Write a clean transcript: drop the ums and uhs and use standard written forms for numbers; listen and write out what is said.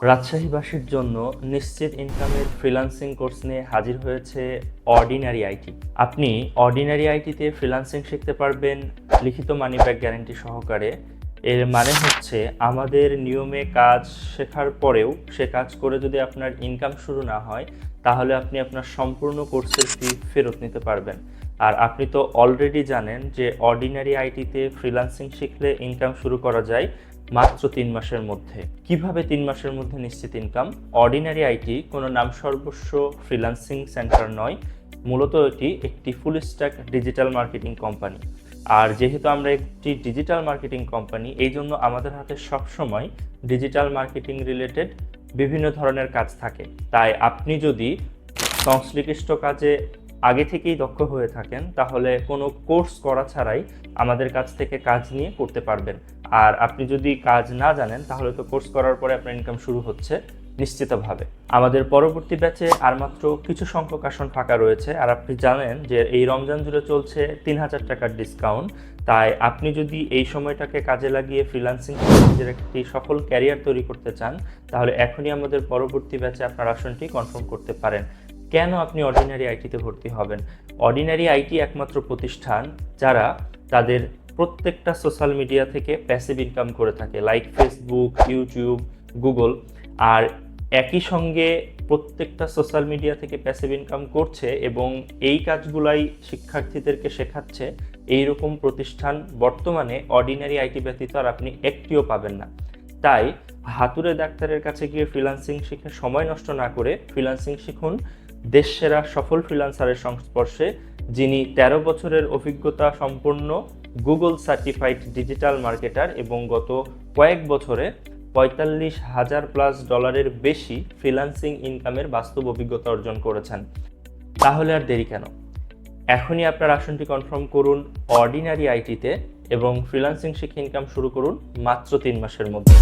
রাজশাহীবাসীর জন্য নিশ্চিত ইনকামের ফ্রিল্যান্সিং কোর্স নিয়ে হাজির হয়েছে অর্ডিনারি আইটি। আপনি অর্ডিনারি আইটিতে ফ্রিল্যান্সিং শিখতে পারবেন লিখিত মানি ব্যাক গ্যারান্টি সহকারে। এর মানে হচ্ছে আমাদের নিয়মে কাজ শেখার পরেও সে কাজ করে যদি আপনার ইনকাম শুরু না হয়, তাহলে আপনি আপনার সম্পূর্ণ কোর্সের ফি ফেরত নিতে পারবেন। আর আপনি তো অলরেডি জানেন যে অর্ডিনারি আইটিতে ফ্রিল্যান্সিং শিখলে ইনকাম শুরু করা যায় মাত্র 3 মাসের মধ্যে। কিভাবে 3 মাসের মধ্যে নিশ্চিত ইনকাম? অর্ডিনারি আইটি কোনো নামসর্বস্ব ফ্রিল্যান্সিং সেন্টার নয়, মূলত এটি একটি full stack digital marketing company. আর যেহেতু আমরা একটি ডিজিটাল মার্কেটিং কোম্পানি, এই জন্য আমাদের হাতে সবসময় ডিজিটাল মার্কেটিং রিলেটেড বিভিন্ন ধরনের কাজ থাকে। তাই আপনি যদি সংশ্লিষ্ট কাজে আগে থেকেই দক্ষ হয়ে থাকেন, তাহলে কোনো কোর্স করা ছাড়াই আমাদের কাছ থেকে কাজ নিয়ে করতে পারবেন। আর আপনি যদি কাজ না জানেন, তাহলে তো কোর্স করার পরে আপনার ইনকাম শুরু হচ্ছে নিশ্চিতভাবে। আমাদের পরবর্তী ব্যাচে আর মাত্র কিছু সংখ্যক আসন ফাঁকা রয়েছে। আর আপনি জানেন যে এই রমজান জুড়ে চলছে 3000 টাকার ডিসকাউন্ট। তাই আপনি যদি এই সময়টাকে কাজে লাগিয়ে ফ্রিল্যান্সিং নিজের একটি সফল ক্যারিয়ার তৈরি করতে চান, তাহলে এখনই আমাদের পরবর্তী ব্যাচে আপনার আসনটি কনফার্ম করতে পারেন। কেন আপনি অর্ডিনারি আইটিতে ভর্তি হবেন? অর্ডিনারি আইটি একমাত্র প্রতিষ্ঠান যারা তাদের প্রত্যেকটা সোশ্যাল মিডিয়া থেকে প্যাসিভ ইনকাম করে থাকে, লাইক ফেসবুক, ইউটিউব, গুগল। আর একই সঙ্গে প্রত্যেকটা সোশ্যাল মিডিয়া থেকে প্যাসিভ ইনকাম করছে এবং এই কাজগুলাই শিক্ষার্থীদেরকে শেখাচ্ছে। এইরকম প্রতিষ্ঠান বর্তমানে অর্ডিনারি আইটি ব্যতীত আর আপনি একটিও পাবেন না। তাই হাতুড়ে ডাক্তারের কাছে গিয়ে ফ্রিল্যান্সিং শিখে সময় নষ্ট না করে ফ্রিল্যান্সিং শিখুন দেশসেরা সফল ফ্রিল্যান্সারের সংস্পর্শে, যিনি 13 বছরের অভিজ্ঞতা সম্পন্ন গুগল সার্টিফাইড ডিজিটাল মার্কেটার এবং গত কয়েক বছরে $45,000+ বেশি ফ্রিল্যান্সিং ইনকামের বাস্তব অভিজ্ঞতা অর্জন করেছেন। তাহলে আর দেরি কেন? এখনই আপনার আসনটি কনফার্ম করুন অর্ডিনারি আইটিতে এবং ফ্রিল্যান্সিং শিখে ইনকাম শুরু করুন মাত্র 3 মাসের মধ্যে।